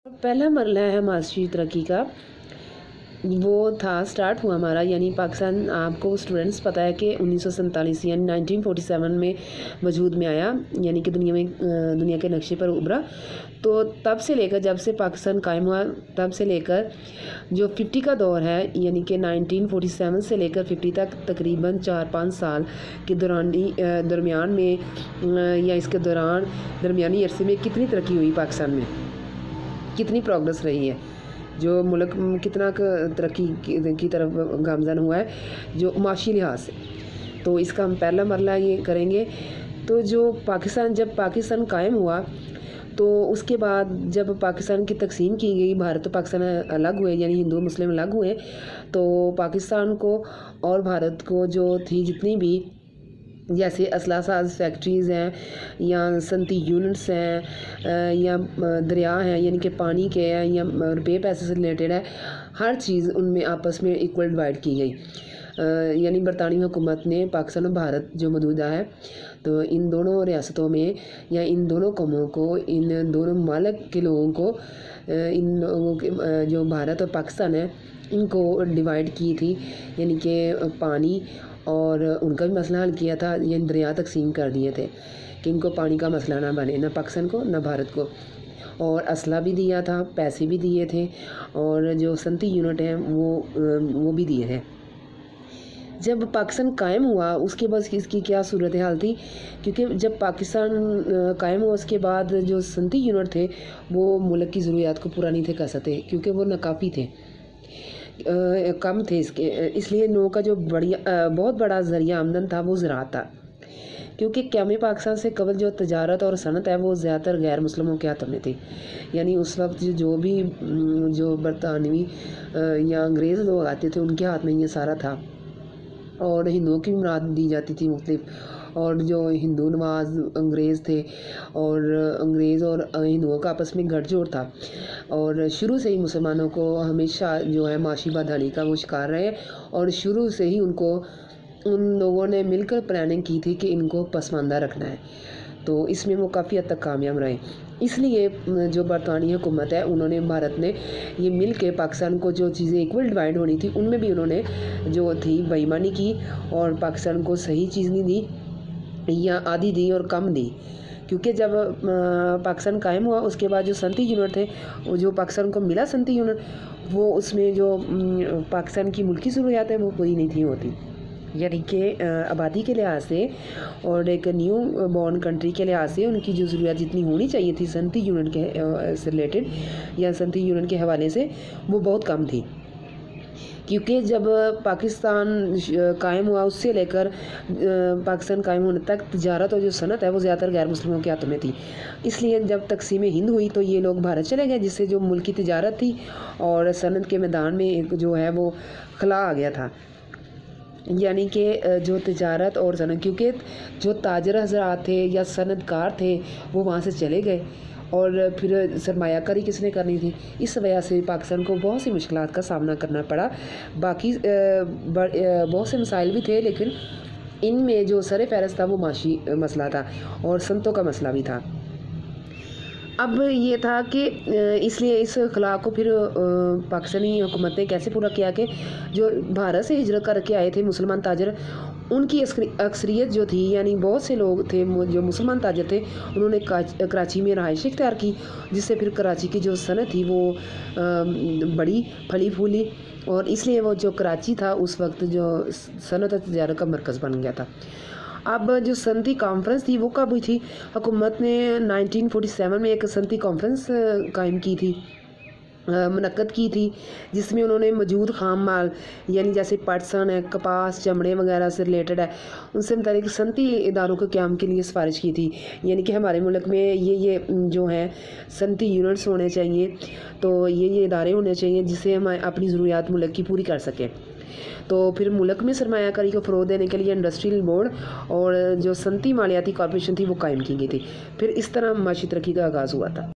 पहला मरला है माशी तरक्की का, वो था स्टार्ट हुआ हमारा, यानी पाकिस्तान आपको स्टूडेंट्स पता है कि 1947 यानी 1947 में वजूद में आया, यानी कि दुनिया के नक्शे पर उभरा। तो तब से लेकर जब से पाकिस्तान कायम हुआ तब से लेकर जो 50 का दौर है, यानी कि 1947 से लेकर 50 तक तकरीबन 4-5 साल के दरमियान में या इसके दौरान दरमियानी अरसे में कितनी तरक्की हुई पाकिस्तान में, कितनी प्रोग्रेस रही है, जो मुल्क कितना तरक्की की तरफ गामज़न हुआ है जो माशी लिहाज से। तो इसका हम पहला मरला ये करेंगे। तो जो जब पाकिस्तान कायम हुआ तो उसके बाद जब पाकिस्तान की तकसीम की गई, भारत और पाकिस्तान अलग हुए, यानी हिंदू मुस्लिम अलग हुए, तो पाकिस्तान को और भारत को जो थी जितनी भी जैसे असला साज फैक्ट्रीज़ हैं या सनती यूनिट्स हैं या दरिया हैं, यानी कि पानी के हैं या रुपये पैसे से रिलेटेड है, हर चीज़ उनमें आपस में इक्वल डिवाइड की गई। यानी बरतानी हुकूमत ने पाकिस्तान और भारत जो मौजूदा है, तो इन दोनों रियासतों में या इन दोनों कौमों को, इन दोनों ममालिक के लोगों को, इन लोगों के जो भारत और पाकिस्तान है इनको डिवाइड की थी, यानी कि पानी और उनका भी मसला हल किया था, यानी दरिया तकसीम कर दिए थे कि इनको पानी का मसला ना बने, ना पाकिस्तान को ना भारत को। और असला भी दिया था, पैसे भी दिए थे, और जो सनती यूनिट हैं वो भी दिए थे। जब पाकिस्तान कायम हुआ उसके बाद इसकी क्या सूरत हाल थी, क्योंकि जब पाकिस्तान कायम हुआ उसके बाद जो सनती यूनिट थे वो मुल्क की ज़रूरियात को पूरा नहीं थे कर सकते, क्योंकि वो नाकाफ़ी थे, कम थे इसलिए इन लोगों का जो बहुत बड़ा ज़रिया आमदन था वो ज़राअत था, क्योंकि क़याम पाकिस्तान से कबल जो तजारत और सनत है वो ज़्यादातर गैर मुस्लिमों के हाथ में थी। यानी उस वक्त जो बरतानवी या अंग्रेज़ लोग आते थे उनके हाथ में ये सारा था, और हिंदुओं की मुराद दी जाती थी मुख्तलिफ, और जो हिंदू नवाज अंग्रेज़ थे, और अंग्रेज़ और हिंदुओं का आपस में गठजोड़ था, और शुरू से ही मुसलमानों को हमेशा जो है माशी बदहाली का वो शिकार रहे, और शुरू से ही उन लोगों ने मिलकर प्लानिंग की थी कि इनको पसमानदा रखना है, तो इसमें वो काफ़ी हद तक कामयाब रहे। इसलिए जो बरतानी हुकूमत है उन्होंने, भारत ने ये मिल के पाकिस्तान को जो चीज़ें इक्वल डिवाइड होनी थी उनमें भी उन्होंने जो थी बेईमानी की, और पाकिस्तान को सही चीज़ नहीं दी या आधी दी और कम दी। क्योंकि जब पाकिस्तान कायम हुआ उसके बाद जो सनती यूनिट थे, वो जो पाकिस्तान को मिला सनती यूनिट, वो उसमें जो पाकिस्तान की मुल्की ज़रूरियात है वो पूरी नहीं थी होती, यानी कि आबादी के लिहाज से और एक न्यू बॉर्न कंट्री के लिहाज से उनकी जो ज़रूरियात जितनी होनी चाहिए थी सनती यूनिट के से रिलेटेड या सनती यूनिट के हवाले से, वो बहुत कम थी। क्योंकि जब पाकिस्तान कायम हुआ उससे लेकर पाकिस्तान कायम होने तक तजारत और जो सनत है वो ज़्यादातर गैर मुस्लिमों के हाथों में थी। इसलिए जब तकसीम हिंद हुई तो ये लोग भारत चले गए, जिससे जो मुल्की तजारत थी और सनत के मैदान में एक जो है वो खला आ गया था, यानी कि जो तजारत और सनत, क्योंकि जो ताजर हज़रात थे या सनतकार थे वो वहाँ से चले गए, और फिर सरमायाकारी किसने करनी थी, इस वजह से पाकिस्तान को बहुत सी मुश्किलात का सामना करना पड़ा। बाकी बहुत से मसाइल भी थे, लेकिन इनमें जो सर फहरस्त था वो माशी मसला था और सनतों का मसला भी था। अब ये था कि इसलिए इस खला को फिर पाकिस्तानी हुकूमत ने कैसे पूरा किया कि जो भारत से हिजरत करके आए थे मुसलमान ताजर, उनकी अक्सरियत जो थी, यानी बहुत से लोग थे जो मुसलमान ताजर थे, उन्होंने कराची में रहाइश इख्तियार की, जिससे फिर कराची की जो सनत थी वो बड़ी फली फूली, और इसलिए वो जो कराची था उस वक्त जो सनत और तजारत का मरकज़ बन गया था। अब जो सनती कॉन्फ्रेंस थी वो कब हुई थी, हुकूमत ने 1947 में एक सनती कॉन्फ्रेंस कायम की थी, मुनक्कद की थी, जिसमें उन्होंने मौजूद खाम माल, यानी जैसे पटसन है, कपास, चमड़े वगैरह से रिलेटेड है, उनसे मुताबिक सनती इदारों के क़याम के लिए सिफारिश की थी, यानी कि हमारे मुल्क में ये जो हैं सनती यूनिट्स होने चाहिए, तो ये इदारे होने चाहिए जिससे हम अपनी ज़रूरियात मुल्क की पूरी कर सकें। तो फिर मुल्क में सरमायाकारी को फ़रोग़ देने के लिए इंडस्ट्रियल बोर्ड और जो सनती मालियाती कॉर्पोरेशन थी वो कायम की गई थी। फिर इस तरह माशी तरक्की का आगाज़ हुआ था।